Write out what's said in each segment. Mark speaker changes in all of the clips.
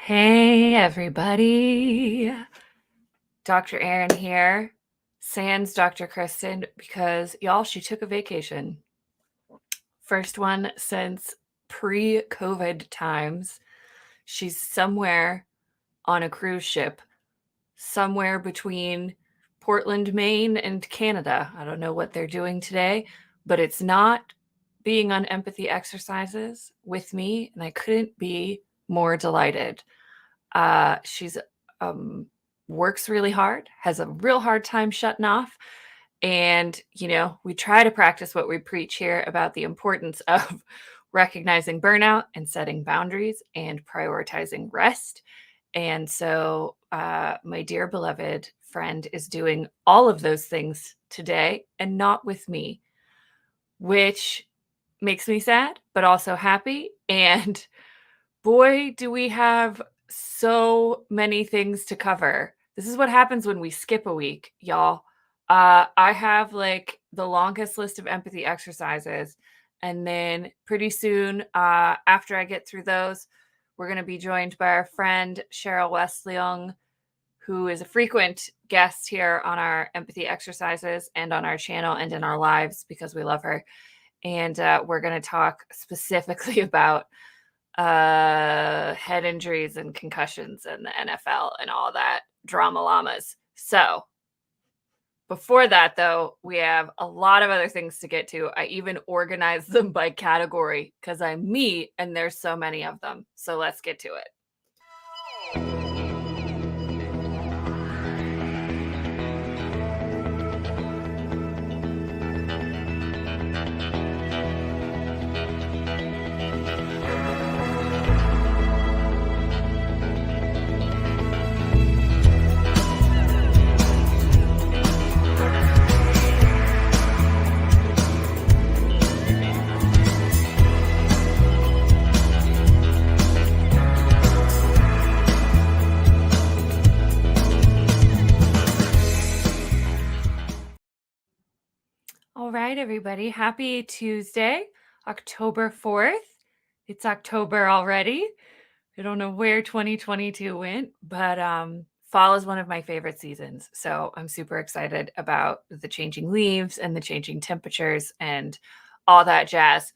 Speaker 1: Hey, everybody. Dr. Erin here, sans Dr. Kristen, because y'all, she took a vacation. First one since pre-COVID times. She's somewhere on a cruise ship, somewhere between Portland, Maine, and Canada. I don't know what they're doing today, but it's not being on empathy exercises with me, and I couldn't be more delighted. She's works really hard, has a real hard time shutting off. And, we try to practice what we preach here about the importance of recognizing burnout and setting boundaries and prioritizing rest. And so, my dear beloved friend is doing all of those things today and not with me, which makes me sad, but also happy. And boy, do we have so many things to cover. This is what happens when we skip a week, y'all. I have like the longest list of empathy exercises. And then pretty soon, after I get through those, we're going to be joined by our friend Sharyl West Loeung, who is a frequent guest here on our empathy exercises and on our channel and in our lives because we love her. And we're going to talk specifically about head injuries and concussions and the NFL and all that drama llamas. So before that, though, we have a lot of other things to get to. I even organized them by category because I'm me and there's so many of them. So let's get to it. All right, everybody. Happy Tuesday, October 4th. It's October already. I don't know where 2022 went, but fall is one of my favorite seasons. So I'm super excited about the changing leaves and the changing temperatures and all that jazz.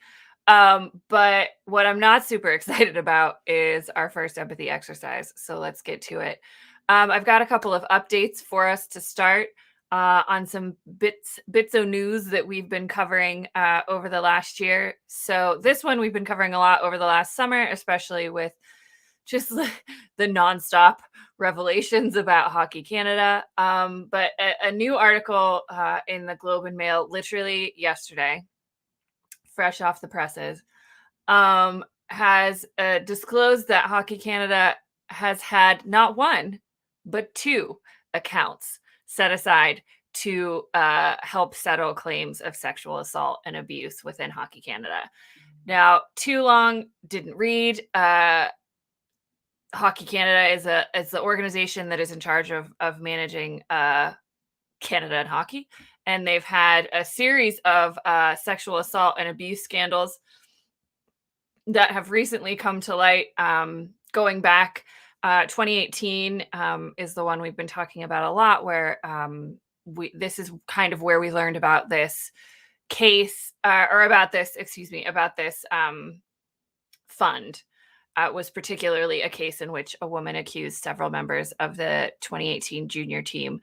Speaker 1: But what I'm not super excited about is our first empathy exercise. So let's get to it. I've got a couple of updates for us to start on some bits of news that we've been covering over the last year. So this one we've been covering a lot over the last summer, especially with just the nonstop revelations about Hockey Canada. But a new article in the Globe and Mail literally yesterday, fresh off the presses, has disclosed that Hockey Canada has had not one, but two accounts set aside to help settle claims of sexual assault and abuse within Hockey Canada. Now, too long, didn't read. Hockey Canada is the organization that is in charge of managing Canada and hockey, and they've had a series of sexual assault and abuse scandals that have recently come to light. Going back, 2018 is the one we've been talking about a lot, where this is kind of where we learned about this case, or about this fund. Was particularly a case in which a woman accused several members of the 2018 junior team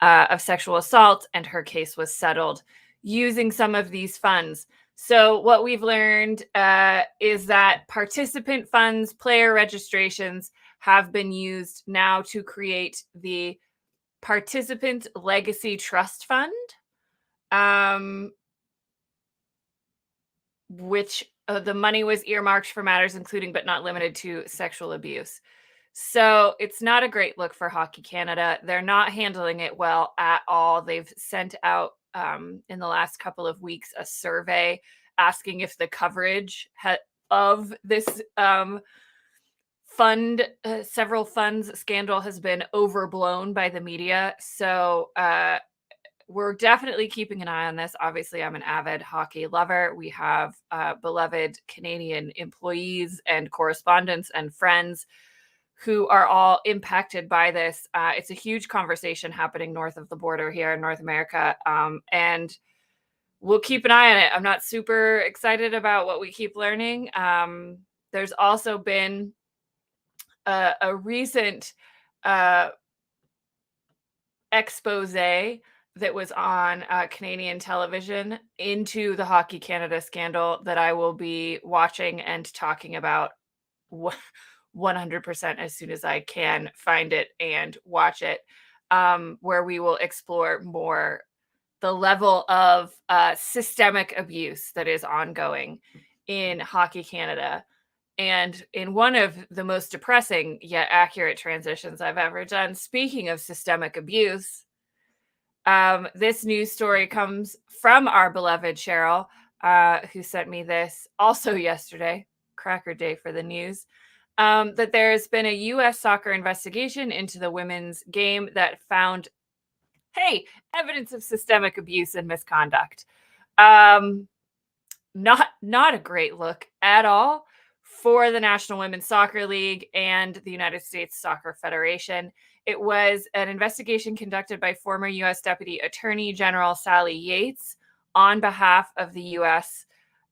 Speaker 1: of sexual assault, and her case was settled using some of these funds. So what we've learned is that participant funds, player registrations have been used now to create the Participant Legacy Trust Fund, which the money was earmarked for matters including but not limited to sexual abuse. So it's not a great look for Hockey Canada. They're not handling it well at all. They've sent out in the last couple of weeks a survey asking if the coverage of this several funds scandal has been overblown by the media. So we're definitely keeping an eye on this. Obviously, I'm an avid hockey lover. We have beloved Canadian employees and correspondents and friends who are all impacted by this. It's a huge conversation happening north of the border here in North America, and we'll keep an eye on it. I'm not super excited about what we keep learning. There's also been a recent uh, expose that was on Canadian television into the Hockey Canada scandal that I will be watching and talking about 100% as soon as I can find it and watch it, where we will explore more the level of systemic abuse that is ongoing in Hockey Canada. And in one of the most depressing yet accurate transitions I've ever done, speaking of systemic abuse, this news story comes from our beloved Sharyl, who sent me this also yesterday, cracker day for the news, that there's been a U.S. soccer investigation into the women's game that found, hey, evidence of systemic abuse and misconduct. Not a great look at all for the National Women's Soccer League and the United States Soccer Federation. It was an investigation conducted by former U.S. Deputy Attorney General Sally Yates on behalf of the U.S.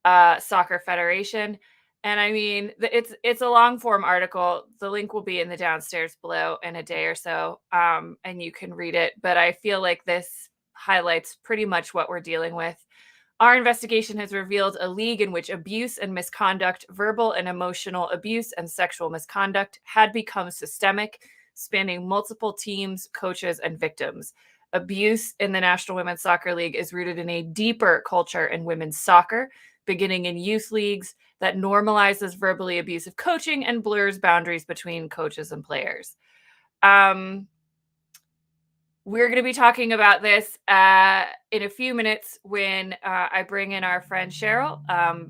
Speaker 1: Soccer Federation. And I mean, it's a long form article. The link will be in the downstairs below in a day or so, and you can read it. But I feel like this highlights pretty much what we're dealing with. Our investigation has revealed a league in which abuse and misconduct, verbal and emotional abuse, and sexual misconduct had become systemic, spanning multiple teams, coaches, and victims. Abuse in the National Women's Soccer League is rooted in a deeper culture in women's soccer, beginning in youth leagues, that normalizes verbally abusive coaching and blurs boundaries between coaches and players. We're going to be talking about this in a few minutes when I bring in our friend Sharyl.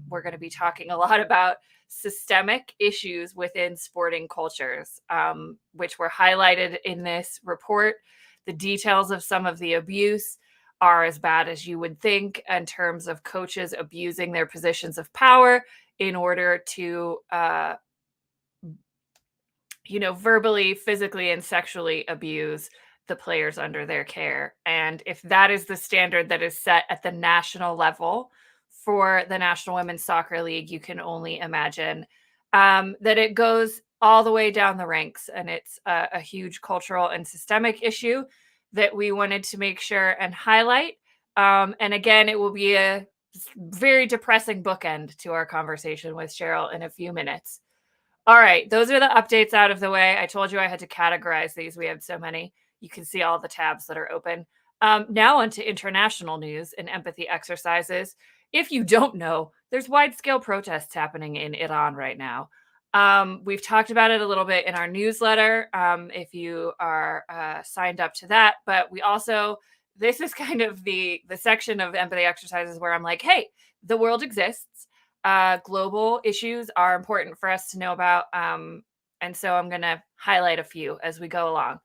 Speaker 1: We're going to be talking a lot about systemic issues within sporting cultures, which were highlighted in this report. The details of some of the abuse are as bad as you would think in terms of coaches abusing their positions of power in order to verbally, physically, and sexually abuse the players under their care. And if that is the standard that is set at the national level for the National Women's Soccer League, you can only imagine that it goes all the way down the ranks. And it's a huge cultural and systemic issue that we wanted to make sure and highlight. And again, it will be a very depressing bookend to our conversation with Sharyl in a few minutes. All right, those are the updates out of the way. I told you I had to categorize these. We had so many. You can see all the tabs that are open. Now on to international news and empathy exercises. If you don't know, there's wide-scale protests happening in Iran right now. We've talked about it a little bit in our newsletter, if you are signed up to that. But we also, this is kind of the section of empathy exercises where I'm like, hey, the world exists. Global issues are important for us to know about. And so I'm going to highlight a few as we go along.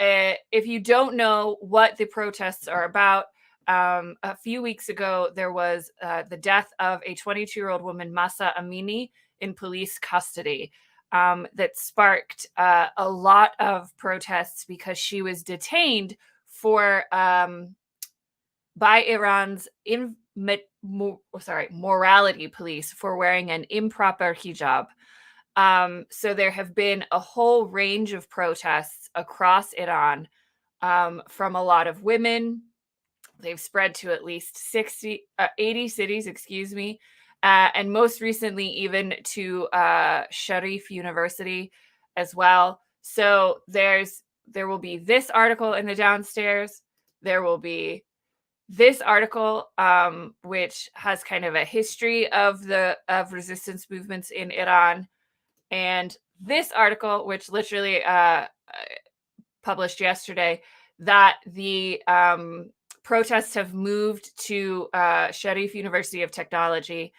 Speaker 1: If you don't know what the protests are about, a few weeks ago, there was the death of a 22-year-old woman, Mahsa Amini, in police custody that sparked a lot of protests because she was detained for by Iran's morality police for wearing an improper hijab. So there have been a whole range of protests across Iran from a lot of women. They've spread to at least 80 cities, and most recently even to Sharif University as well. So there will be this article in the downstairs. There will be this article, which has kind of a history of resistance movements in Iran, and this article, which literally published yesterday, that the protests have moved to Sharif University of Technology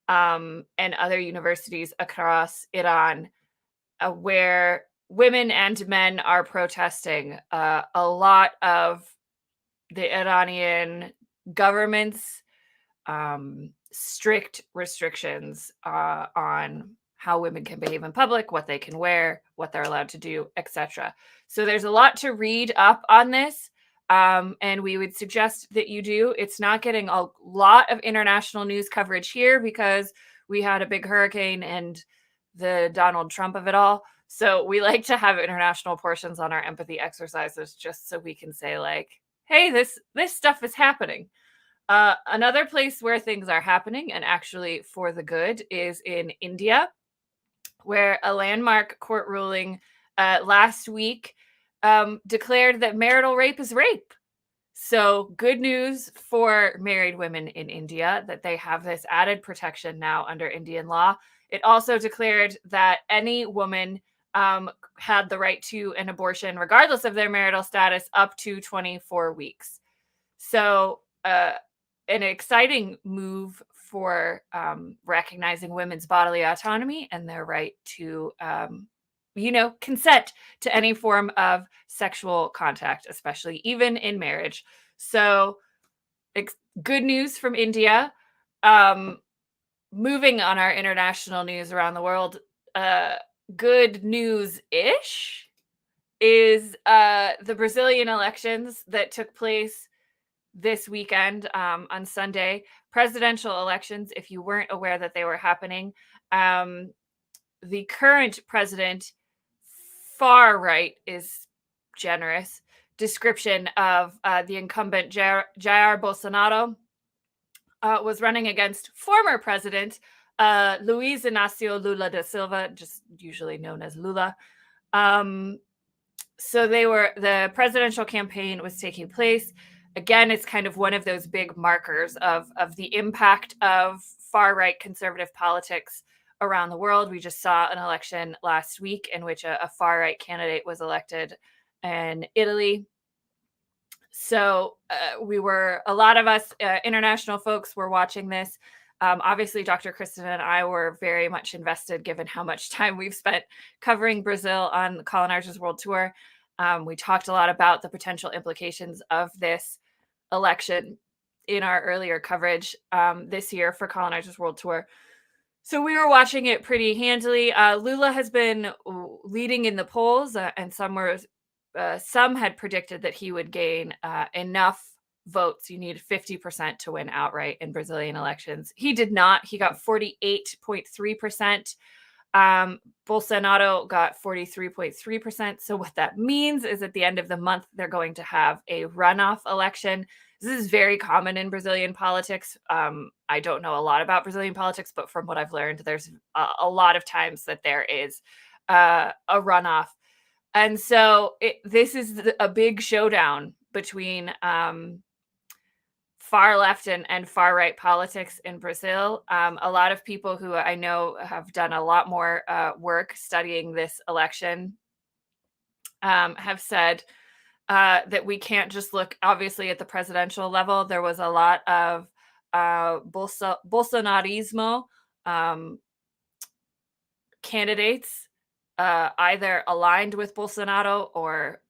Speaker 1: and other universities across Iran, where women and men are protesting. A lot of the Iranian government's strict restrictions on how women can behave in public, what they can wear, what they're allowed to do, etc. So there's a lot to read up on this. And we would suggest that you do. It's not getting a lot of international news coverage here because we had a big hurricane and the Donald Trump of it all. So we like to have international portions on our empathy exercises just so we can say, like, hey, this stuff is happening. Another place where things are happening and actually for the good is in India, where a landmark court ruling last week declared that marital rape is rape. So good news for married women in India that they have this added protection now under Indian law. It also declared that any woman had the right to an abortion, regardless of their marital status, up to 24 weeks. So an exciting move for recognizing women's bodily autonomy and their right to, consent to any form of sexual contact, especially even in marriage. So good news from India. Moving on our international news around the world, good news-ish is the Brazilian elections that took place this weekend on Sunday. Presidential elections, if you weren't aware that they were happening. The current president, far right is generous description of the incumbent Jair Bolsonaro, was running against former president Luiz Inácio Lula da Silva, just usually known as Lula. So the presidential campaign was taking place. Again, it's kind of one of those big markers of the impact of far-right conservative politics around the world. We just saw an election last week in which a far-right candidate was elected in Italy. So a lot of us international folks were watching this. Obviously, Dr. Kristen and I were very much invested given how much time we've spent covering Brazil on the Colonizers World Tour. We talked a lot about the potential implications of this election in our earlier coverage this year for Colonizers World Tour. So we were watching it pretty handily. Lula has been leading in the polls, and some had predicted that he would gain enough votes. You need 50% to win outright in Brazilian elections. He did not. He got 48.3%. Bolsonaro got 43.3%. So what that means is at the end of the month, they're going to have a runoff election. This is very common in Brazilian politics. I don't know a lot about Brazilian politics, but from what I've learned, there's a lot of times that there is a runoff. And so this is a big showdown between far left and far right politics in Brazil. A lot of people who I know have done a lot more work studying this election have said that we can't just look obviously at the presidential level. There was a lot of Bolsonarismo candidates either aligned with Bolsonaro or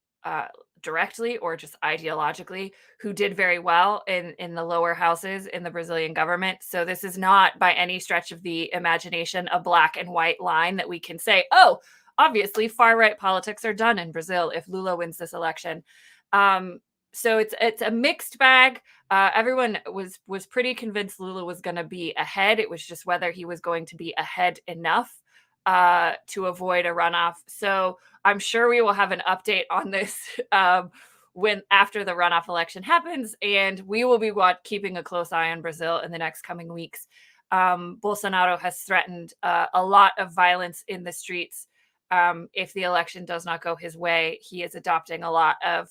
Speaker 1: directly or just ideologically who did very well in the lower houses in the Brazilian government. So this is not by any stretch of the imagination a black and white line that we can say, oh, obviously far right politics are done in Brazil if Lula wins this election. So it's a mixed bag. Everyone was pretty convinced Lula was going to be ahead. It was just whether he was going to be ahead enough to avoid a runoff. So I'm sure we will have an update on this when after the runoff election happens, and we will be keeping a close eye on Brazil in the next coming weeks. Bolsonaro has threatened a lot of violence in the streets if the election does not go his way. He is adopting a lot of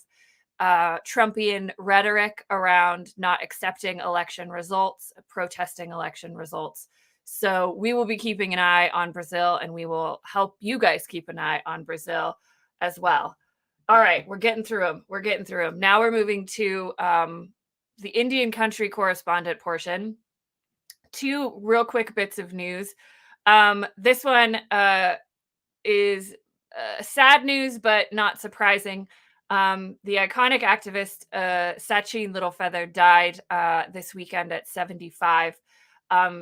Speaker 1: Trumpian rhetoric around not accepting election results, protesting election results. So we will be keeping an eye on Brazil, and we will help you guys keep an eye on Brazil as well. All right, we're getting through them. Now we're moving to the Indian country correspondent portion. Two real quick bits of news. This one is sad news, but not surprising. The iconic activist Sacheen Littlefeather died this weekend at 75.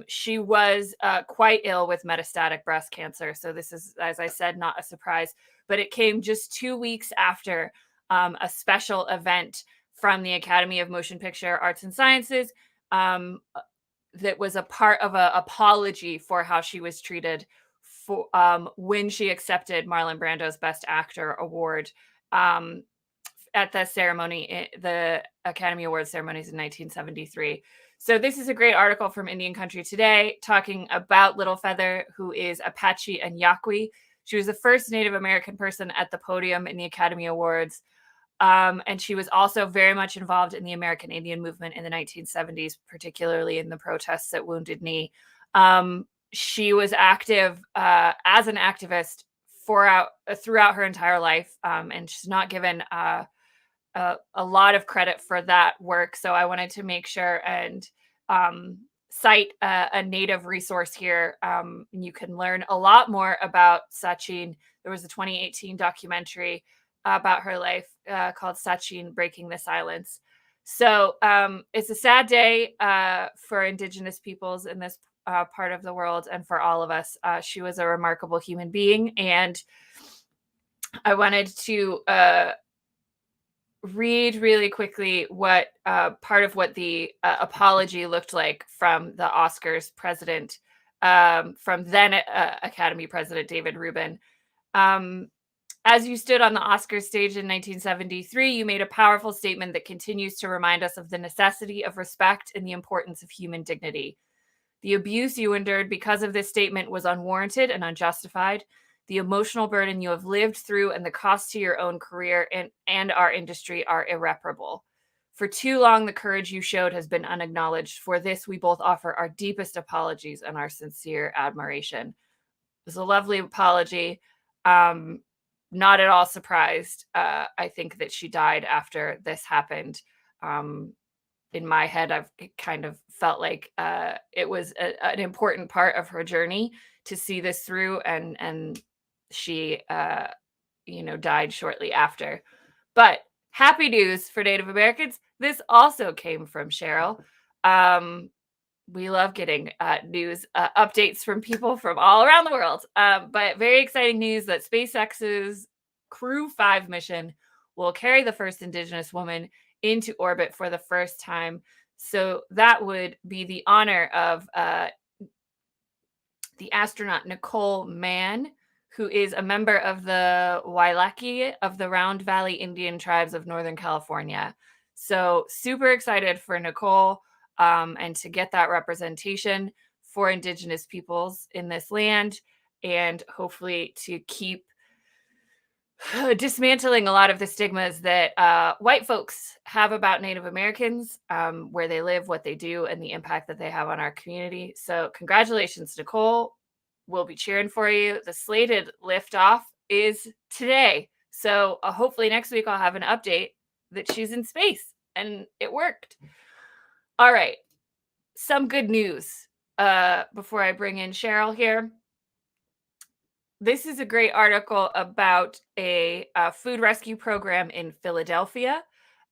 Speaker 1: She was quite ill with metastatic breast cancer. So this is, as I said, not a surprise, but it came just 2 weeks after a special event from the Academy of Motion Picture Arts and Sciences that was a part of an apology for how she was treated for when she accepted Marlon Brando's Best Actor award um, at the ceremony, the Academy Awards ceremonies in 1973. So this is a great article from Indian Country Today talking about Littlefeather, who is Apache and Yaqui. She was the first Native American person at the podium in the Academy Awards. And she was also very much involved in the American Indian movement in the 1970s, particularly in the protests at Wounded Knee. She was active as an activist throughout her entire life, and she's not given a lot of credit for that work. So I wanted to make sure and cite a Native resource here. You can learn a lot more about Sacheen. There was a 2018 documentary about her life called Sacheen Breaking the Silence. So it's a sad day for Indigenous peoples in this part of the world and for all of us. She was a remarkable human being, and I wanted to read really quickly what part of what the apology looked like from the Oscars president, from then Academy President David Rubin. As you stood on the Oscars stage in 1973, you made a powerful statement that continues to remind us of the necessity of respect and the importance of human dignity. The abuse you endured because of this statement was unwarranted and unjustified. The emotional burden you have lived through and the cost to your own career and our industry are irreparable. For too long, the courage you showed has been unacknowledged. For this, we both offer our deepest apologies and our sincere admiration. It was a lovely apology. Not at all surprised. I think that she died after this happened. In my head, I've kind of felt like it was an important part of her journey to see this through, and she, died shortly after. But happy news for Native Americans. This also came from Sharyl. We love getting news updates from people from all around the world. But very exciting news that SpaceX's Crew 5 mission will carry the first Indigenous woman into orbit for the first time. So that would be the honor of the astronaut Nicole Mann, who is a member of the Wailaki of the Round Valley Indian tribes of Northern California. So super excited for Nicole and to get that representation for Indigenous peoples in this land, and hopefully to keep dismantling a lot of the stigmas that white folks have about Native Americans, where they live, what they do, and the impact that they have on our community. So congratulations, Nicole. We'll be cheering for you. The slated liftoff is today. So hopefully next week I'll have an update that she's in space and it worked. All right. Some good news before I bring in Sharyl here. This is a great article about a food rescue program in Philadelphia.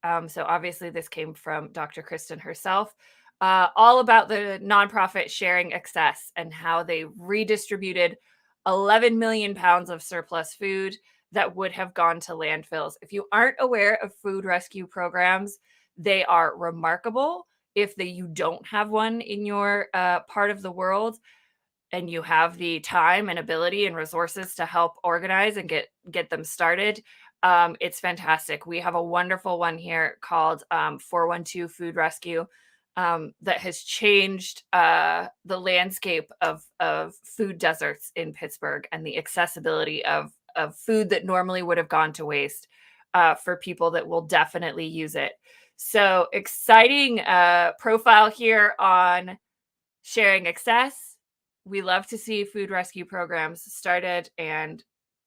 Speaker 1: So obviously this came from Dr. Kristen herself. All about the nonprofit Sharing Excess and how they redistributed 11 million pounds of surplus food that would have gone to landfills. If you aren't aware of food rescue programs, they are remarkable. If you don't have one in your part of the world, and you have the time and ability and resources to help organize and get them started, it's fantastic. We have a wonderful one here called 412 Food Rescue that has changed the landscape of food deserts in Pittsburgh and the accessibility of food that normally would have gone to waste for people that will definitely use it. So exciting profile here on Sharing Excess. We love to see food rescue programs started, and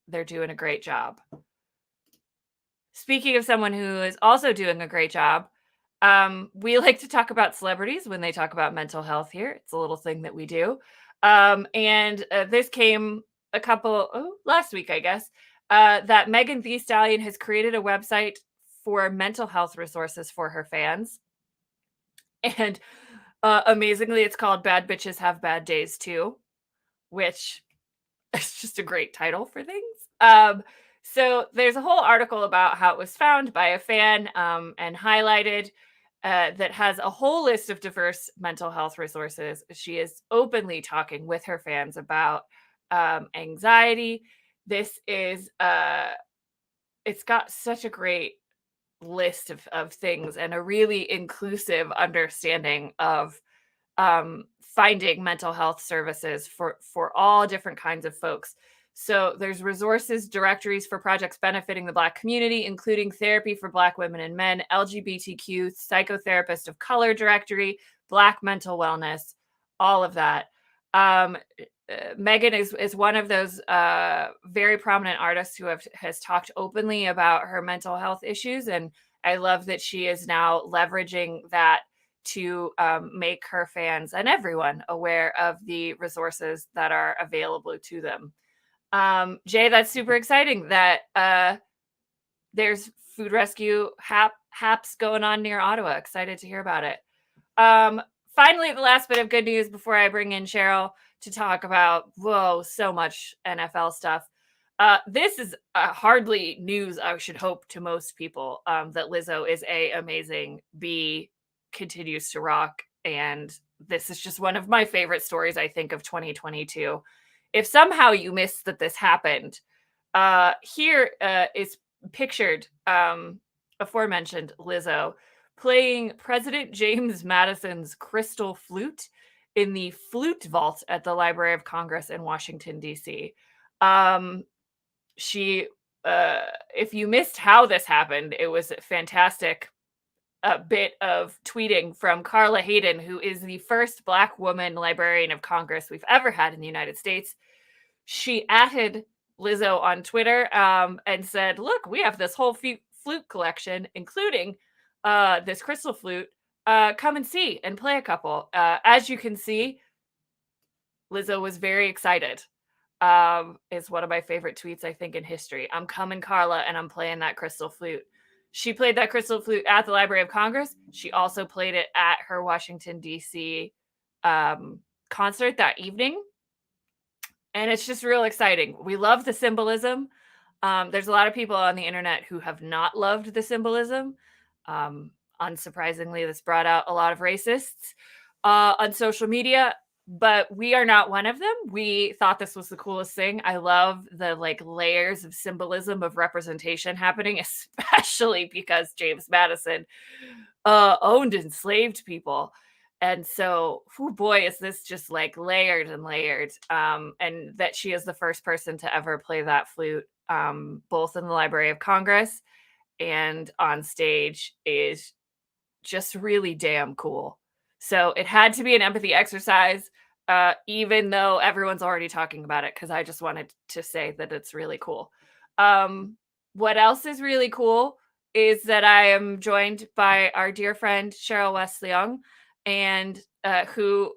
Speaker 1: they're doing a great job. Speaking of someone who is also doing a great job, we like to talk about celebrities when they talk about mental health here. It's a little thing that we do. And this came last week, I guess, that Megan Thee Stallion has created a website for mental health resources for her fans. And Amazingly, it's called Bad Bitches Have Bad Days Too, which is just a great title for things. So there's a whole article about how it was found by a fan and highlighted that has a whole list of diverse mental health resources. She is openly talking with her fans about anxiety. This is, it's got such a great list of things and a really inclusive understanding of finding mental health services for all different kinds of folks. So there's resources, directories for projects benefiting the Black community, including Therapy for Black Women and Men, LGBTQ, Psychotherapist of Color directory, Black mental wellness, all of that. Megan is one of those very prominent artists who has talked openly about her mental health issues, and I love that she is now leveraging that to make her fans and everyone aware of the resources that are available to them. Jay, that's super exciting that there's food rescue haps going on near Ottawa. Excited to hear about it. Finally, the last bit of good news before I bring in Sharyl to talk about, so much NFL stuff. This is hardly news, I should hope, to most people, that Lizzo is A, amazing, B, continues to rock, and this is just one of my favorite stories, I think, of 2022. If somehow you missed that this happened, here is pictured aforementioned Lizzo playing President James Madison's crystal flute in the flute vault at the Library of Congress in Washington, D.C. She, if you missed how this happened, it was a fantastic bit of tweeting from Carla Hayden, who is the first Black woman librarian of Congress we've ever had in the United States. She added Lizzo on Twitter and said, look, we have this whole flute collection, including this crystal flute. Come and see and play a couple. As you can see, Lizzo was very excited. Is one of my favorite tweets, I think, in history. I'm coming, Carla, and I'm playing that crystal flute. She played that crystal flute at the Library of Congress. She also played it at her Washington, D.C. Concert that evening. And it's just real exciting. We love the symbolism. There's a lot of people on the internet who have not loved the symbolism. Unsurprisingly, this brought out a lot of racists on social media, but we are not one of them. We thought this was the coolest thing. I love the layers of symbolism of representation happening, especially because James Madison owned enslaved people. And so, boy, is this just layered and layered. And that she is the first person to ever play that flute, both in the Library of Congress and on stage, is just really damn cool. So it had to be an empathy exercise, even though everyone's already talking about it, because I just wanted to say that it's really cool. What else is really cool is that I am joined by our dear friend Sharyl West Loeung, and who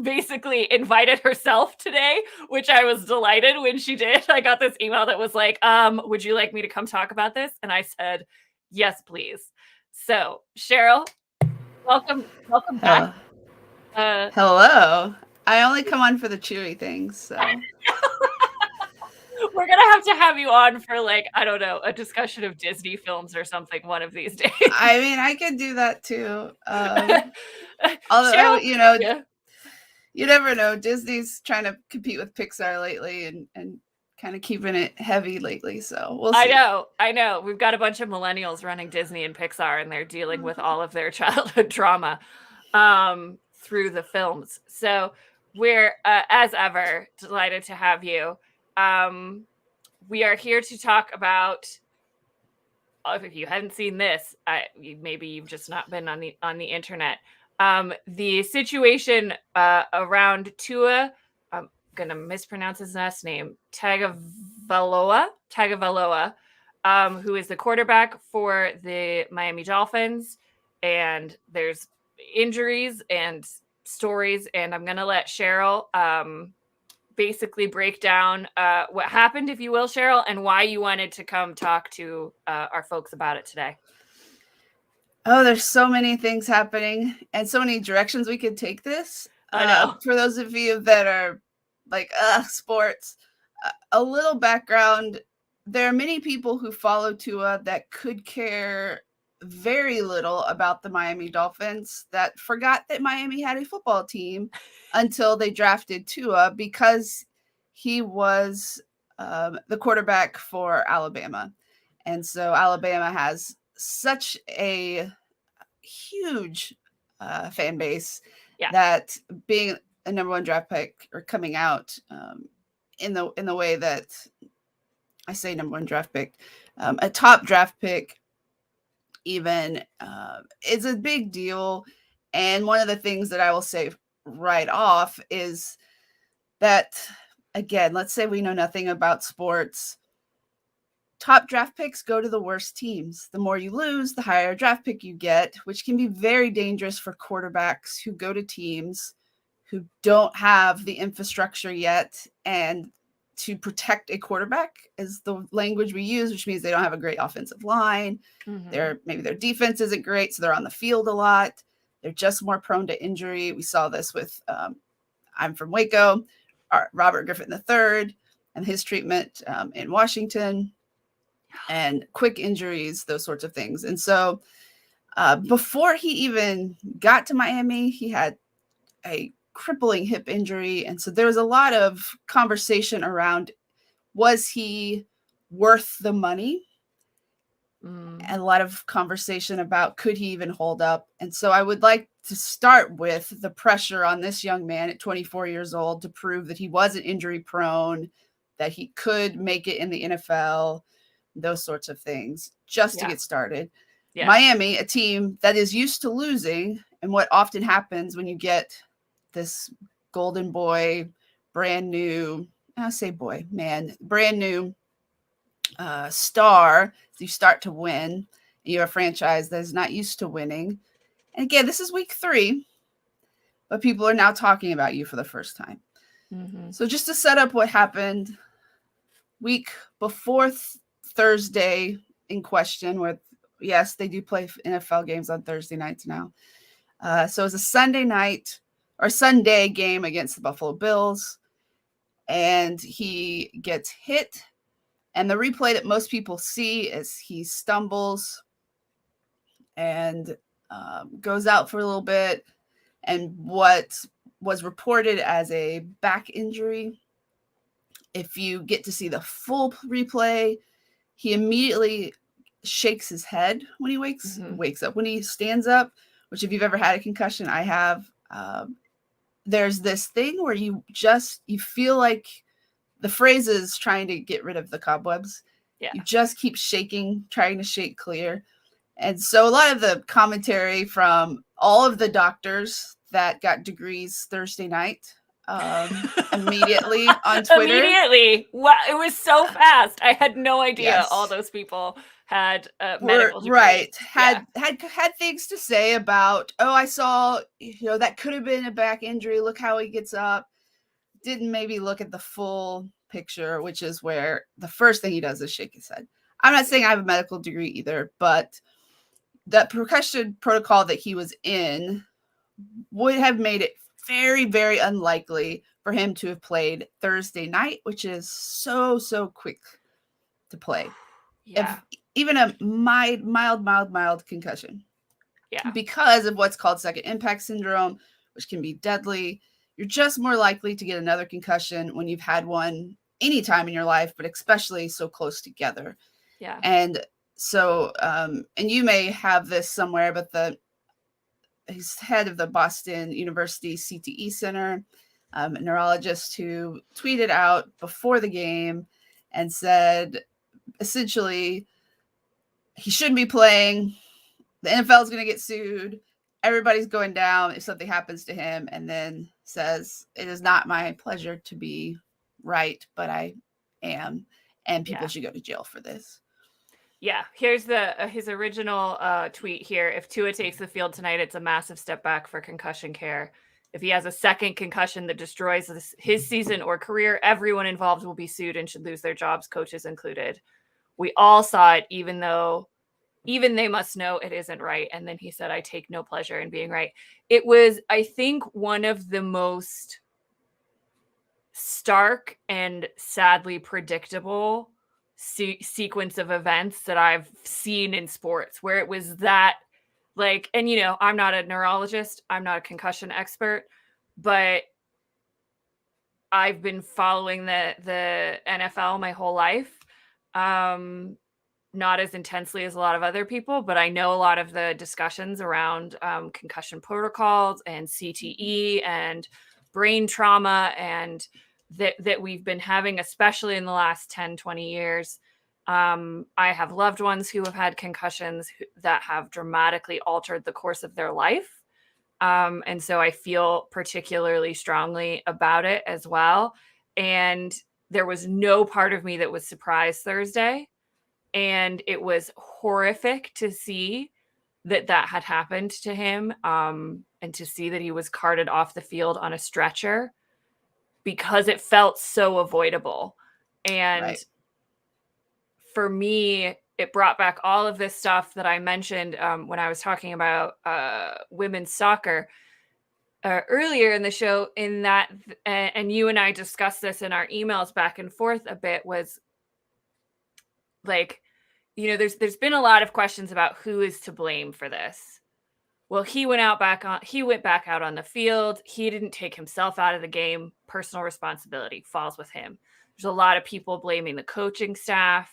Speaker 1: basically invited herself today, which I was delighted when she did. I got this email that was like, would you like me to come talk about this? And I said, yes, please. So, Sharyl, welcome back.
Speaker 2: Hello. I only come on for the chewy things, so.
Speaker 1: We're going to have you on for I don't know, a discussion of Disney films or something one of these days.
Speaker 2: I mean, I could do that too. Although,
Speaker 1: Cheryl,
Speaker 2: you never know. Disney's trying to compete with Pixar lately and kind of keeping it heavy lately, so we'll see.
Speaker 1: I know. We've got a bunch of millennials running Disney and Pixar, and they're dealing with all of their childhood trauma through the films. So we're, as ever, delighted to have you. We are here to talk about, if you hadn't seen this, maybe you've just not been on the internet. The situation around Tua, I'm gonna mispronounce his last name, Tagovailoa, who is the quarterback for the Miami Dolphins, and there's injuries and stories, and I'm gonna let Sharyl basically break down what happened, if you will, Sharyl, and why you wanted to come talk to our folks about it today.
Speaker 2: Oh, there's so many things happening and so many directions we could take this.
Speaker 1: I know.
Speaker 2: For those of you that are like, sports, a little background. There are many people who follow Tua that could care very little about the Miami Dolphins that forgot that Miami had a football team until they drafted Tua because he was the quarterback for Alabama. And so Alabama has such a huge fan base
Speaker 1: Yeah.
Speaker 2: that being a number one draft pick or coming out in the way that I say number one draft pick, a top draft pick even is a big deal. And one of the things that I will say right off is that, again, let's say we know nothing about sports. Top draft picks go to the worst teams. The more you lose, the higher draft pick you get, which can be very dangerous for quarterbacks who go to teams who don't have the infrastructure yet. And to protect a quarterback is the language we use, which means they don't have a great offensive line. Maybe their defense isn't great, so they're on the field a lot. They're just more prone to injury. We saw this with I'm from Waco, Robert Griffin III, and his treatment in Washington, and quick injuries, those sorts of things. And so before he even got to Miami, he had a crippling hip injury. And so there was a lot of conversation around, was he worth the money? And a lot of conversation about, could he even hold up? And so I would like to start with the pressure on this young man at 24 years old to prove that he wasn't injury prone, that he could make it in the NFL, those sorts of things, just to get started. Yeah. Miami, a team that is used to losing, and what often happens when you get this golden boy, brand new, I say boy, man, brand new star, you start to win. You're a franchise that is not used to winning. And again, this is week 3, but people are now talking about you for the first time. So just to set up what happened week before Thursday in question, where yes, they do play NFL games on Thursday nights now. So it was a Sunday night or Sunday game against the Buffalo Bills, and he gets hit. And the replay that most people see is he stumbles and goes out for a little bit. And what was reported as a back injury, if you get to see the full replay, he immediately shakes his head when he wakes up. When he stands up, which if you've ever had a concussion, I have, there's this thing where you feel like the phrase is trying to get rid of the cobwebs. Yeah. You just keep shaking, trying to shake clear. And so a lot of the commentary from all of the doctors that got degrees Thursday night immediately on Twitter.
Speaker 1: Immediately. Wow, it was so fast. I had no idea all those people had medical degrees.
Speaker 2: Right. Had things to say about, I saw, that could have been a back injury. Look how he gets up. Didn't maybe look at the full picture, which is where the first thing he does is shake his head. I'm not saying I have a medical degree either, but that percussion protocol that he was in would have made it very, very unlikely for him to have played Thursday night, which is so quick to play.
Speaker 1: Yeah.
Speaker 2: If even a mild concussion.
Speaker 1: Yeah.
Speaker 2: Because of what's called second impact syndrome, which can be deadly. You're just more likely to get another concussion when you've had one anytime in your life, but especially so close together.
Speaker 1: Yeah.
Speaker 2: And so, and you may have this somewhere, but he's head of the Boston University CTE Center, a neurologist who tweeted out before the game and said, essentially, he shouldn't be playing. The NFL is going to get sued. Everybody's going down if something happens to him, and then says, it is not my pleasure to be right, but I am, and people should go to jail for this.
Speaker 1: Yeah, here's his original tweet here. If Tua takes the field tonight, it's a massive step back for concussion care. If he has a second concussion that destroys his season or career, everyone involved will be sued and should lose their jobs, coaches included. We all saw it, even though even they must know it isn't right. And then he said, I take no pleasure in being right. It was, I think, one of the most stark and sadly predictable sequence of events that I've seen in sports, where it was that, like, and you know, I'm not a neurologist, I'm not a concussion expert, but I've been following the NFL my whole life. Not as intensely as a lot of other people, but I know a lot of the discussions around concussion protocols and CTE and brain trauma and that we've been having, especially in the last 10, 20 years. I have loved ones who have had concussions that have dramatically altered the course of their life. And so I feel particularly strongly about it as well. And there was no part of me that was surprised Thursday. And it was horrific to see that had happened to him, and to see that he was carted off the field on a stretcher, because it felt so avoidable. And
Speaker 2: Right.
Speaker 1: for me, it brought back all of this stuff that I mentioned when I was talking about women's soccer earlier in the show, in that, and you and I discussed this in our emails back and forth a bit, was like, you know, there's been a lot of questions about who is to blame for this. Well, he went back out on the field. He didn't take himself out of the game. Personal responsibility falls with him. There's a lot of people blaming the coaching staff,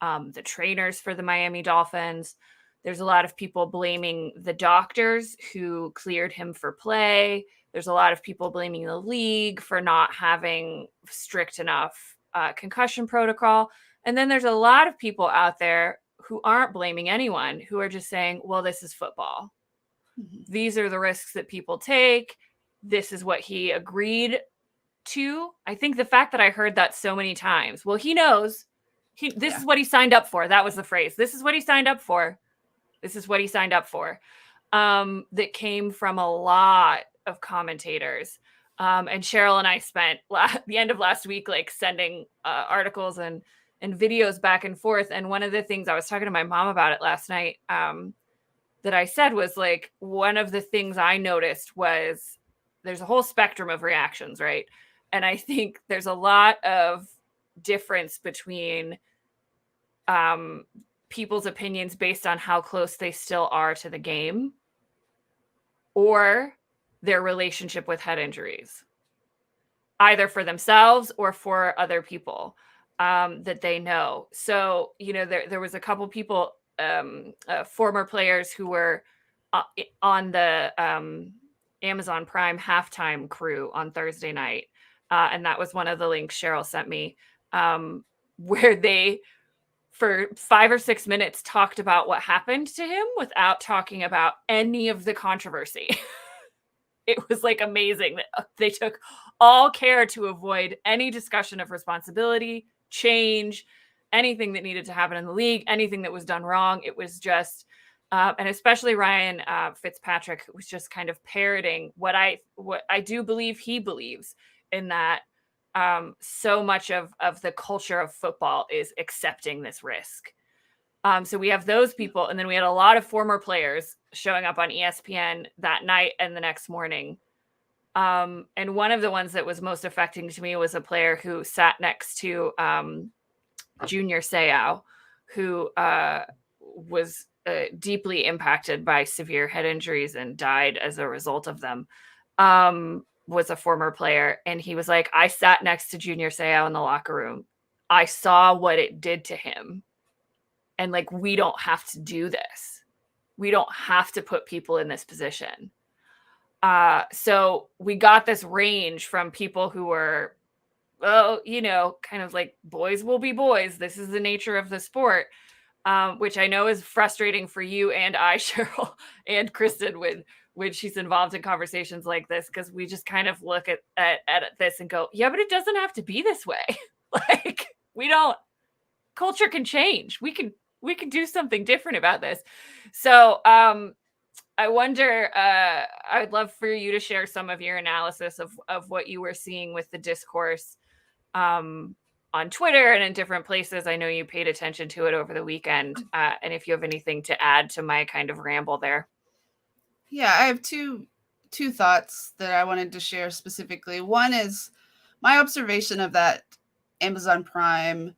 Speaker 1: the trainers for the Miami Dolphins. There's a lot of people blaming the doctors who cleared him for play. There's a lot of people blaming the league for not having strict enough concussion protocol. And then there's a lot of people out there who aren't blaming anyone, who are just saying, well, this is football.
Speaker 2: Mm-hmm.
Speaker 1: These are the risks that people take. This is what he agreed to. I think the fact that I heard that so many times, well, he knows this is what he signed up for. That was the phrase. This is what he signed up for. This is what he signed up for. That came from a lot of commentators. And Sharyl and I spent the end of last week, like, sending articles and videos back and forth. And one of the things I was talking to my mom about it last night, that I said was, like, one of the things I noticed was there's a whole spectrum of reactions, right? And I think there's a lot of difference between people's opinions based on how close they still are to the game, or their relationship with head injuries, either for themselves or for other people that they know. So, you know, there was a couple people, former players who were on the Amazon Prime halftime crew on Thursday night. And that was one of the links Sharyl sent me, where they, for 5 or 6 minutes, talked about what happened to him without talking about any of the controversy. It was, like, amazing that they took all care to avoid any discussion of responsibility, change, anything that needed to happen in the league, anything that was done wrong. It was just, and especially Ryan Fitzpatrick was just kind of parroting what I do believe he believes, in that so much of the culture of football is accepting this risk. So we have those people, and then we had a lot of former players showing up on ESPN that night and the next morning. And one of the ones that was most affecting to me was a player who sat next to Junior Seau, who was deeply impacted by severe head injuries and died as a result of them. Was a former player, and he was like, I sat next to Junior Seau in the locker room. I saw what it did to him. And, like, we don't have to do this. We don't have to put people in this position. So we got this range from people who were, well, you know, kind of like, boys will be boys. This is the nature of the sport, which I know is frustrating for you and I, Sharyl, and Kristen, when she's involved in conversations like this, because we just kind of look at this and go, yeah, but it doesn't have to be this way. Like, culture can change. We can do something different about this. So I wonder, I'd love for you to share some of your analysis of what you were seeing with the discourse on Twitter and in different places. I know you paid attention to it over the weekend. And if you have anything to add to my kind of ramble there.
Speaker 2: Yeah, I have two thoughts that I wanted to share specifically. One is my observation of that Amazon Prime,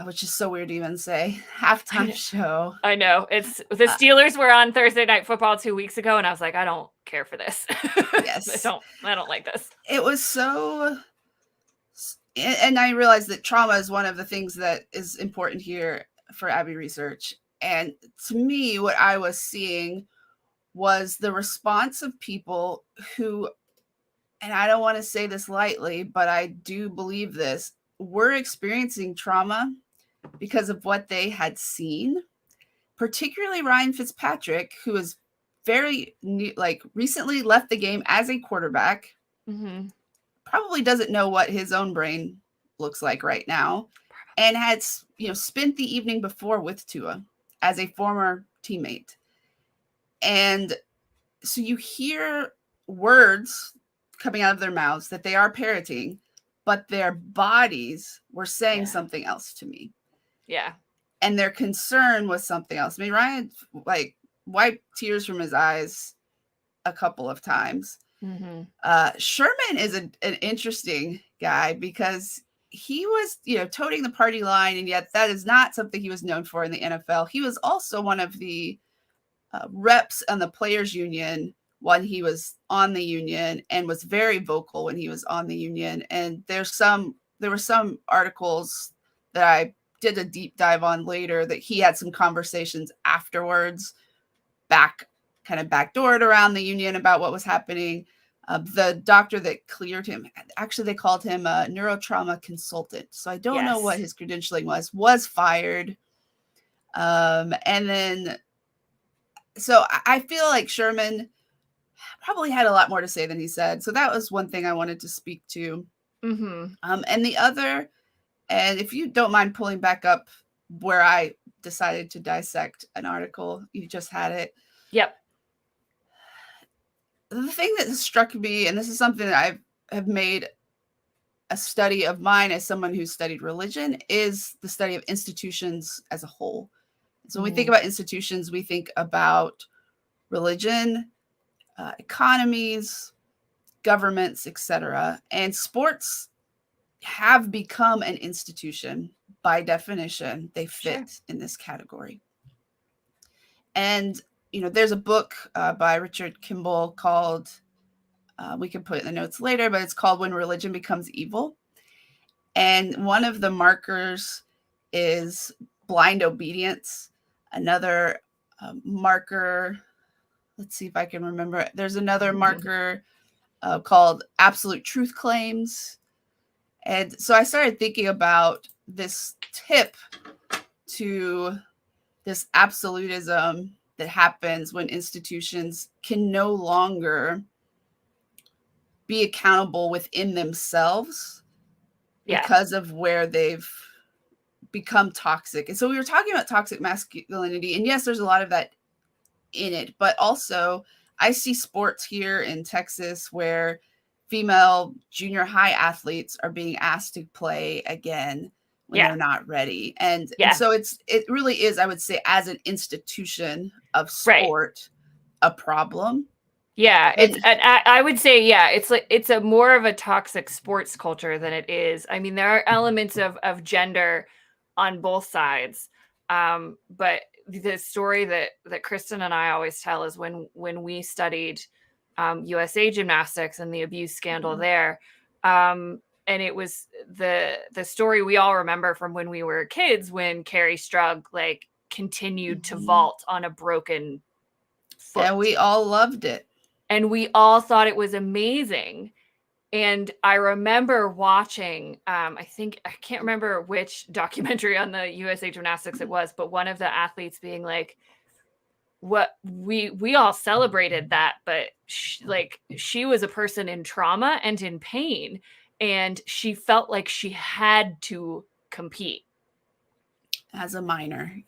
Speaker 2: which is so weird to even say, halftime show.
Speaker 1: I know. It's the Steelers were on Thursday Night Football 2 weeks ago, and I was like, I don't care for this.
Speaker 2: Yes.
Speaker 1: I don't like this.
Speaker 2: It was so, and I realized that trauma is one of the things that is important here for Abby research. And to me, what I was seeing was the response of people who, and I don't want to say this lightly, but I do believe this, were experiencing trauma because of what they had seen, particularly Ryan Fitzpatrick, who is very new, like recently left the game as a quarterback, probably doesn't know what his own brain looks like right now, and had, spent the evening before with Tua as a former teammate. And so you hear words coming out of their mouths that they are parroting, but their bodies were saying something else to me.
Speaker 1: Yeah.
Speaker 2: And their concern was something else. I mean, Ryan wiped tears from his eyes a couple of times. Sherman is an interesting guy because he was, toting the party line, and yet that is not something he was known for in the NFL. He was also one of the reps on the players union when he was on the union, and was very vocal when he was on the union. And there were some articles that I did a deep dive on later that he had some conversations afterwards, backdoored around the union about what was happening. The doctor that cleared him, actually they called him a neurotrauma consultant. So I don't know what his credentialing was fired. And then, so I feel like Sherman probably had a lot more to say than he said. So that was one thing I wanted to speak to. And the other, and if you don't mind pulling back up where I decided to dissect an article, you just had it.
Speaker 1: Yep.
Speaker 2: The thing that struck me, and this is something that I have made a study of mine as someone who studied religion, is the study of institutions as a whole. So when we think about institutions, we think about religion, economies, governments, etc. And sports have become an institution by definition. They fit in this category. And there's a book by Richard Kimball called, we can put it in the notes later, but it's called When Religion Becomes Evil. And one of the markers is blind obedience. Another marker, let's see if I can remember. There's another marker called absolute truth claims. And so I started thinking about this tip to this absolutism that happens when institutions can no longer be accountable within themselves because of where they've become toxic. And so we were talking about toxic masculinity, and yes, there's a lot of that in it, but also I see sports here in Texas where female junior high athletes are being asked to play again when they're not ready. And so it really is, I would say, as an institution of sport, a problem.
Speaker 1: Yeah, I would say, it's a more of a toxic sports culture than it is. I mean, there are elements of gender on both sides. But the story that Kristen and I always tell is when we studied USA gymnastics and the abuse scandal there. And it was the story we all remember from when we were kids, when Carrie Strug continued to vault on a broken foot.
Speaker 2: And we all loved it.
Speaker 1: And we all thought it was amazing. And I remember watching, I can't remember which documentary on the USA gymnastics it was, but one of the athletes being like, what we all celebrated that, but she was a person in trauma and in pain, and she felt like she had to compete
Speaker 2: as a minor.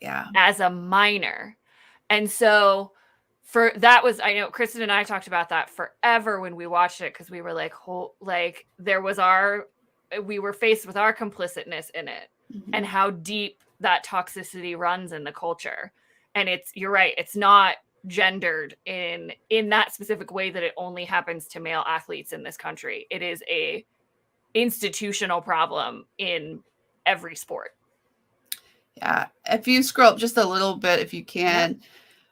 Speaker 1: And so I know Kristen and I talked about that forever when we watched it, because we were like, there was our we were faced with our complicitness in it, and how deep that toxicity runs in the culture. And you're right, it's not gendered in that specific way that it only happens to male athletes in this country. It is a institutional problem in every sport.
Speaker 2: Yeah. If you scroll up just a little bit, if you can,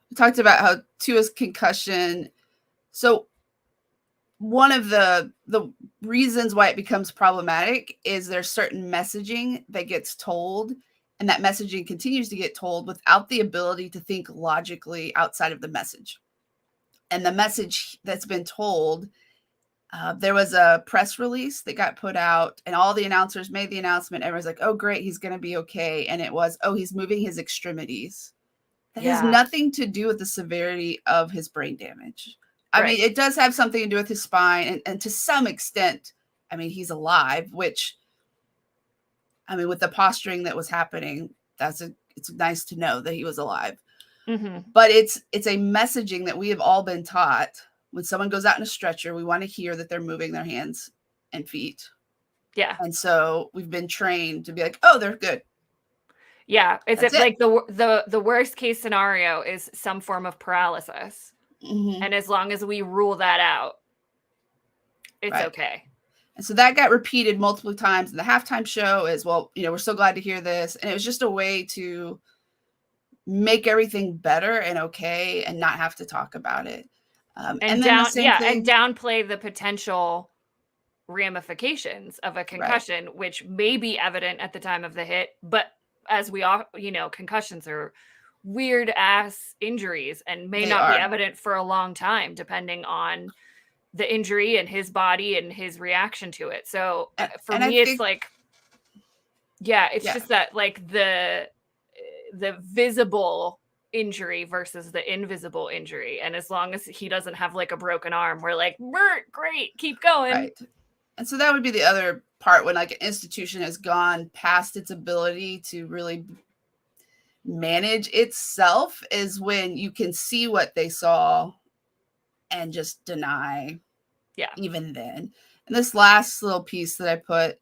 Speaker 2: we talked about how Tua's concussion. So one of the reasons why it becomes problematic is there's certain messaging that gets told, and that messaging continues to get told without the ability to think logically outside of the message. And the message that's been told, there was a press release that got put out, and all the announcers made the announcement. Everyone's like, oh, great, he's going to be okay. And it was, oh, he's moving his extremities. That has nothing to do with the severity of his brain damage. I mean, it does have something to do with his spine, and to some extent, I mean, he's alive, which, I mean, with the posturing that was happening, it's nice to know that he was alive. But it's a messaging that we have all been taught. When someone goes out in a stretcher, we want to hear that they're moving their hands and feet.
Speaker 1: Yeah.
Speaker 2: And so we've been trained to be like, oh, they're good.
Speaker 1: Yeah. It's like the worst case scenario is some form of paralysis. And as long as we rule that out, it's okay.
Speaker 2: And so that got repeated multiple times in the halftime show as well. You know, we're so glad to hear this. And it was just a way to make everything better and okay and not have to talk about it.
Speaker 1: And downplay the potential ramifications of a concussion, which may be evident at the time of the hit. But as we all, concussions are weird ass injuries and may not be evident for a long time, depending on the injury and his body and his reaction to it. So for me, it's like, just that, like, the visible injury versus the invisible injury. And as long as he doesn't have like a broken arm, we're like, great, keep going.
Speaker 2: Right. And so that would be the other part, when like an institution has gone past its ability to really manage itself, is when you can see what they saw and just deny. Even then. And this last little piece that I put,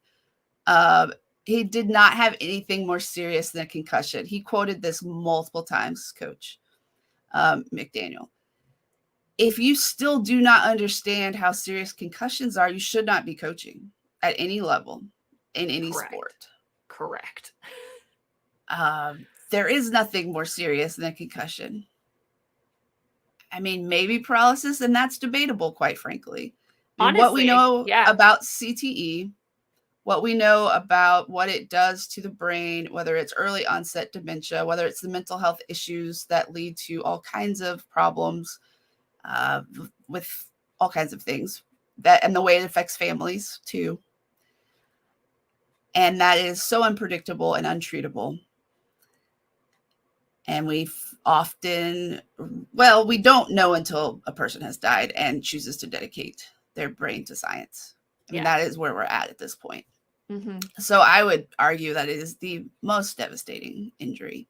Speaker 2: he did not have anything more serious than a concussion. He quoted this multiple times, Coach McDaniel. If you still do not understand how serious concussions are, you should not be coaching at any level in any sport.
Speaker 1: Correct.
Speaker 2: There is nothing more serious than a concussion. I mean, maybe paralysis, and that's debatable, quite frankly. Honestly, what we know about CTE, what we know about what it does to the brain, whether it's early onset dementia, whether it's the mental health issues that lead to all kinds of problems with all kinds of things, and the way it affects families too. And that is so unpredictable and untreatable. And we don't know until a person has died and chooses to dedicate their brain to science. I mean, that is where we're at this point. So I would argue that it is the most devastating injury.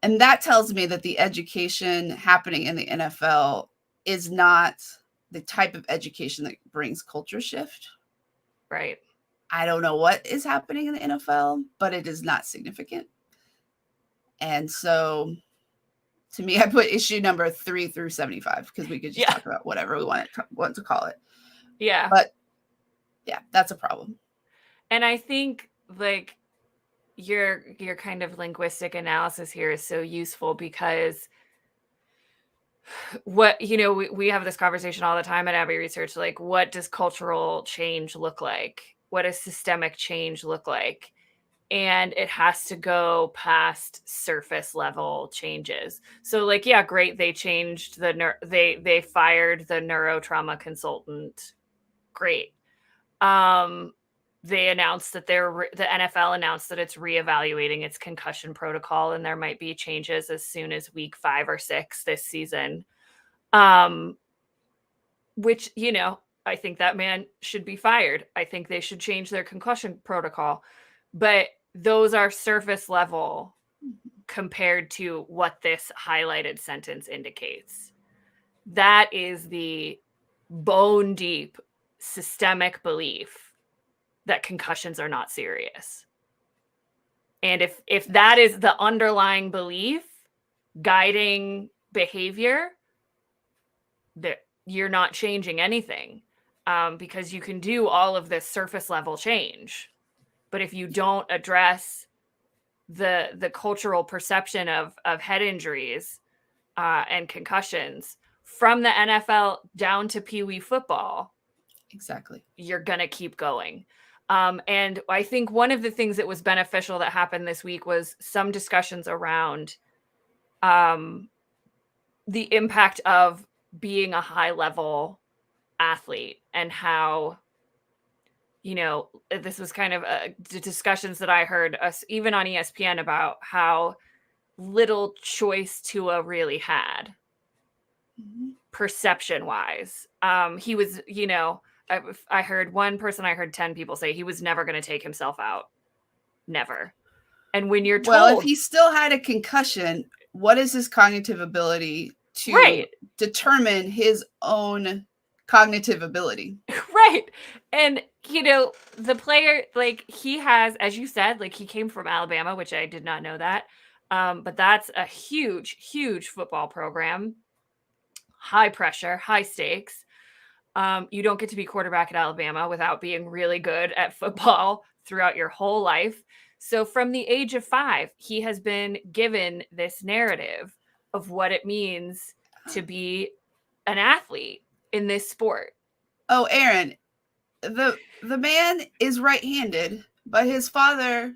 Speaker 2: And that tells me that the education happening in the NFL is not the type of education that brings culture shift.
Speaker 1: Right.
Speaker 2: I don't know what is happening in the NFL, but it is not significant. And so to me, I put issue number 3 through 75, because we could just talk about whatever we want to call it.
Speaker 1: Yeah.
Speaker 2: But yeah, that's a problem.
Speaker 1: And I think like your kind of linguistic analysis here is so useful, because we have this conversation all the time at Abbey Research, like, what does cultural change look like? What does systemic change look like? And it has to go past surface level changes. So like, yeah, great. They changed they fired the neurotrauma consultant. Great. They announced that the NFL announced that it's reevaluating its concussion protocol, and there might be changes as soon as week 5 or 6 this season. Which, I think that man should be fired. I think they should change their concussion protocol. But those are surface level compared to what this highlighted sentence indicates. That is the bone deep systemic belief that concussions are not serious. And if that is the underlying belief guiding behavior, that you're not changing anything, because you can do all of this surface level change. But if you don't address the cultural perception of head injuries and concussions from the NFL down to Pee Wee football,
Speaker 2: Exactly.
Speaker 1: you're going to keep going. And I think one of the things that was beneficial that happened this week was some discussions around the impact of being a high level athlete and how, this was kind of the discussions that I heard us even on ESPN about how little choice Tua really had, perception wise. He was, I heard one person, I heard 10 people say he was never going to take himself out. Never. And when you're told,
Speaker 2: well, if he still had a concussion, what is his cognitive ability to determine his own cognitive ability?
Speaker 1: Right. And, the player, like, he has, as you said, like, he came from Alabama, which I did not know that. But that's a huge, huge football program. High pressure, high stakes. You don't get to be quarterback at Alabama without being really good at football throughout your whole life. So from the age of 5, he has been given this narrative of what it means to be an athlete in this sport.
Speaker 2: Oh, Erin, the man is right-handed, but his father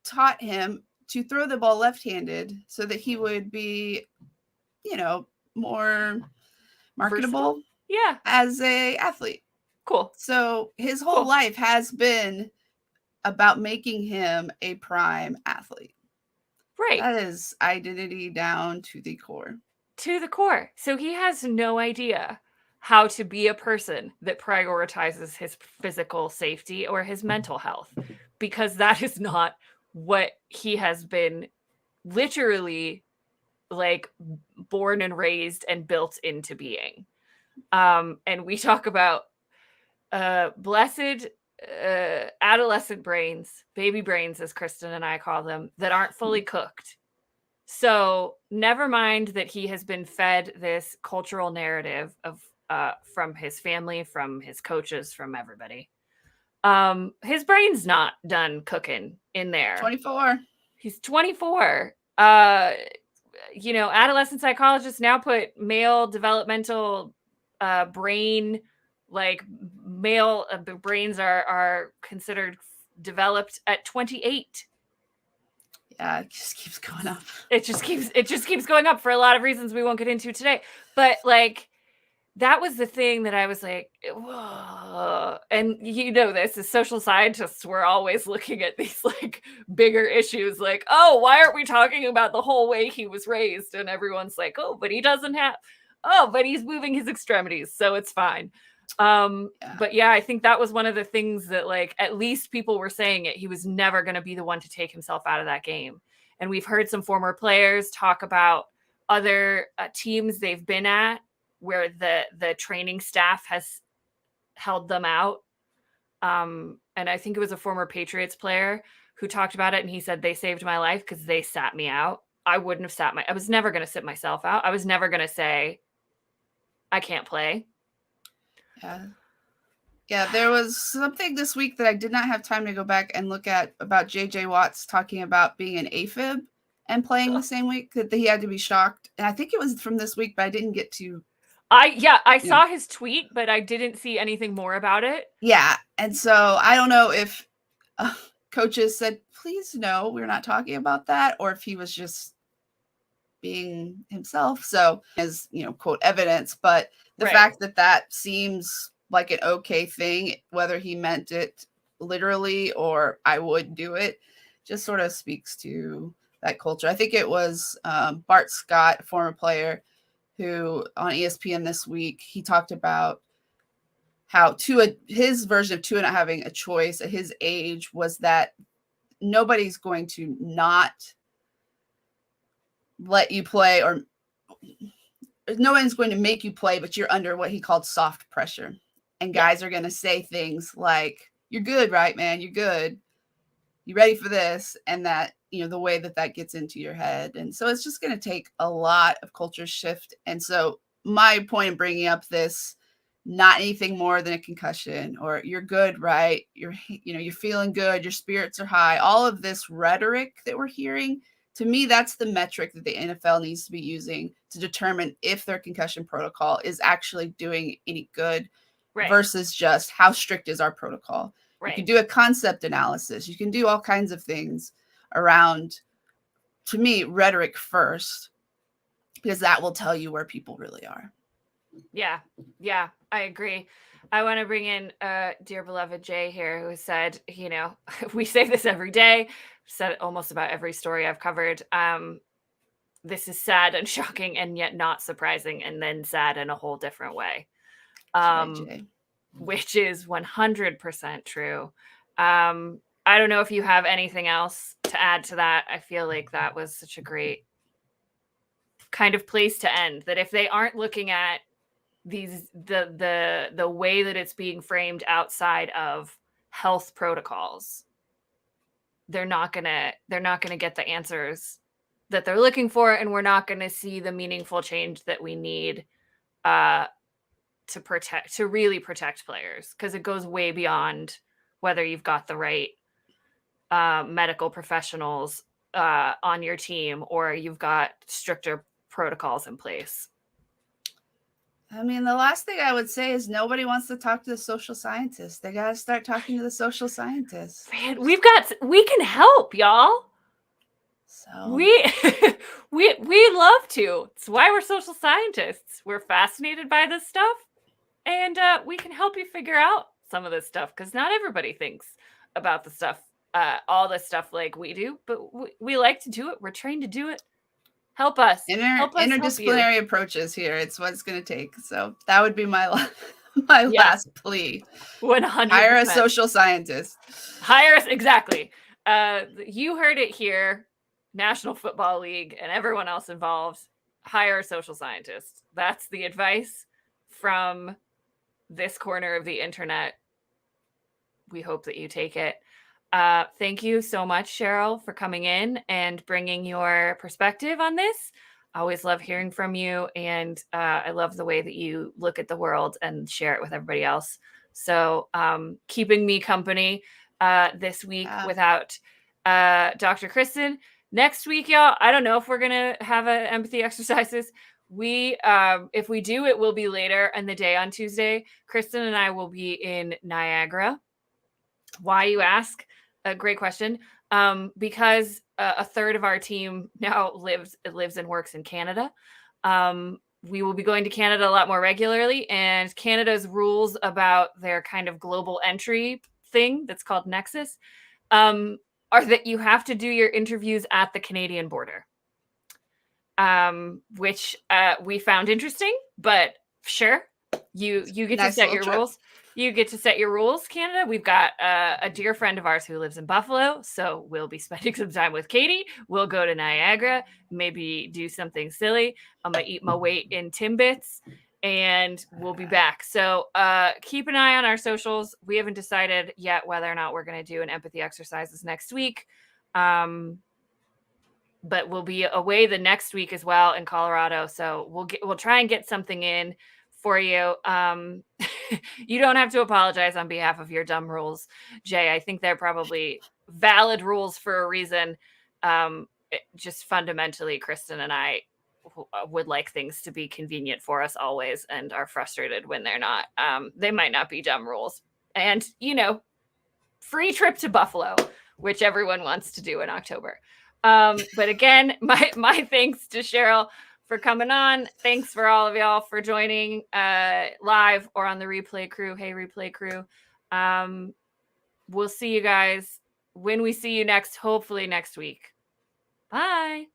Speaker 2: taught him to throw the ball left-handed so that he would be, more marketable.
Speaker 1: Yeah.
Speaker 2: As a athlete.
Speaker 1: Cool.
Speaker 2: So his whole life has been about making him a prime athlete.
Speaker 1: Right.
Speaker 2: That is identity down to the core.
Speaker 1: To the core. So he has no idea how to be a person that prioritizes his physical safety or his mental health, because that is not what he has been literally like born and raised and built into being. And we talk about blessed adolescent brains, baby brains, as Kristen and I call them, that aren't fully cooked. So never mind that he has been fed this cultural narrative of from his family, from his coaches, from everybody. His brain's not done cooking in there.
Speaker 2: 24.
Speaker 1: He's 24. Adolescent psychologists now put male developmental brain, like male brains are considered developed at 28.
Speaker 2: Yeah, it just keeps going up.
Speaker 1: It just keeps going up for a lot of reasons we won't get into today. But like, that was the thing that I was like, whoa. And this as social scientists, we're always looking at these like bigger issues, like, oh, why aren't we talking about the whole way he was raised? And everyone's like, oh, but he's moving his extremities, so it's fine. But yeah, I think that was one of the things that, like, at least people were saying it. He was never going to be the one to take himself out of that game. And we've heard some former players talk about other teams they've been at where the training staff has held them out. And I think it was a former Patriots player who talked about it. And he said, they saved my life because they sat me out. I was never going to sit myself out. I was never going to say, I can't play.
Speaker 2: Yeah, there was something this week that I did not have time to go back and look at about JJ Watts talking about being an AFib and playing the same week, that he had to be shocked. And I think it was from this week, but I didn't get to.
Speaker 1: I saw his tweet, but I didn't see anything more about it.
Speaker 2: Yeah. And so I don't know if coaches said, please, no, we're not talking about that, or if he was just being himself. So as, quote, evidence, but the fact that seems like an okay thing, whether he meant it literally or I would do it, just sort of speaks to that culture. I think it was Bart Scott, a former player, who on ESPN this week, he talked about how his version of Tua not having a choice at his age was that nobody's going to not let you play, or no one's going to make you play, but you're under what he called soft pressure. And guys are going to say things like, you're good, right, man? You're good. You ready for this? And that, the way that gets into your head. And so it's just going to take a lot of culture shift. And so my point in bringing up this, not anything more than a concussion, or you're good, right? You're feeling good. Your spirits are high. All of this rhetoric that we're hearing, to me, that's the metric that the NFL needs to be using to determine if their concussion protocol is actually doing any good,
Speaker 1: Right.
Speaker 2: versus just how strict is our protocol.
Speaker 1: Right.
Speaker 2: You can do a concept analysis. You can do all kinds of things around, to me, rhetoric first, because that will tell you where people really are.
Speaker 1: Yeah, I agree. I want to bring in dear beloved Jay here, who said, we say this every day, said it almost about every story I've covered. This is sad and shocking and yet not surprising, and then sad in a whole different way.
Speaker 2: Right, Jay.
Speaker 1: Which is 100% true. I don't know if you have anything else to add to that. I feel like that was such a great kind of place to end, that if they aren't looking at the way that it's being framed outside of health protocols, they're not gonna get the answers that they're looking for, and we're not gonna see the meaningful change that we need to really protect players, because it goes way beyond whether you've got the right medical professionals on your team or you've got stricter protocols in place.
Speaker 2: I mean, the last thing I would say is nobody wants to talk to the social scientists. They got to start talking to the social scientists.
Speaker 1: Man, we can help, y'all.
Speaker 2: So
Speaker 1: we love to. It's why we're social scientists. We're fascinated by this stuff, and we can help you figure out some of this stuff, because not everybody thinks about the stuff, all this stuff like we do, but we like to do it. We're trained to do it. Help us.
Speaker 2: Interdisciplinary approaches here. It's what it's going to take. So that would be my last plea.
Speaker 1: 100%.
Speaker 2: Hire a social scientist.
Speaker 1: Hire us, exactly. You heard it here. National Football League and everyone else involved. Hire a social scientist. That's the advice from this corner of the internet. We hope that you take it. Thank you so much, Sharyl, for coming in and bringing your perspective on this. I always love hearing from you, and I love the way that you look at the world and share it with everybody else. So keeping me company this week without Dr. Kristen. Next week, y'all, I don't know if we're going to have empathy exercises. If we do, it will be later in the day on Tuesday. Kristen and I will be in Niagara. Why, you ask? A great question. Because a third of our team now lives and works in Canada. We will be going to Canada a lot more regularly, and Canada's rules about their kind of global entry thing that's called Nexus are that you have to do your interviews at the Canadian border, which we found interesting, but sure, you get to set your rules. You get to set your rules, Canada. We've got a dear friend of ours who lives in Buffalo, so we'll be spending some time with Katie. We'll go to Niagara, maybe do something silly. I'm going to eat my weight in Timbits, and we'll be back. So keep an eye on our socials. We haven't decided yet whether or not we're going to do an empathy exercises next week. But we'll be away the next week as well in Colorado. So we'll try and get something in for you. You don't have to apologize on behalf of your dumb rules, Jay. I think they're probably valid rules for a reason. Just fundamentally, Kristen and I would like things to be convenient for us always, and are frustrated when they're not. They might not be dumb rules. And, free trip to Buffalo, which everyone wants to do in October. But again, my thanks to Sharyl for coming on. Thanks for all of y'all for joining live or on the replay crew. Hey, replay crew. We'll see you guys when we see you next, hopefully next week. Bye.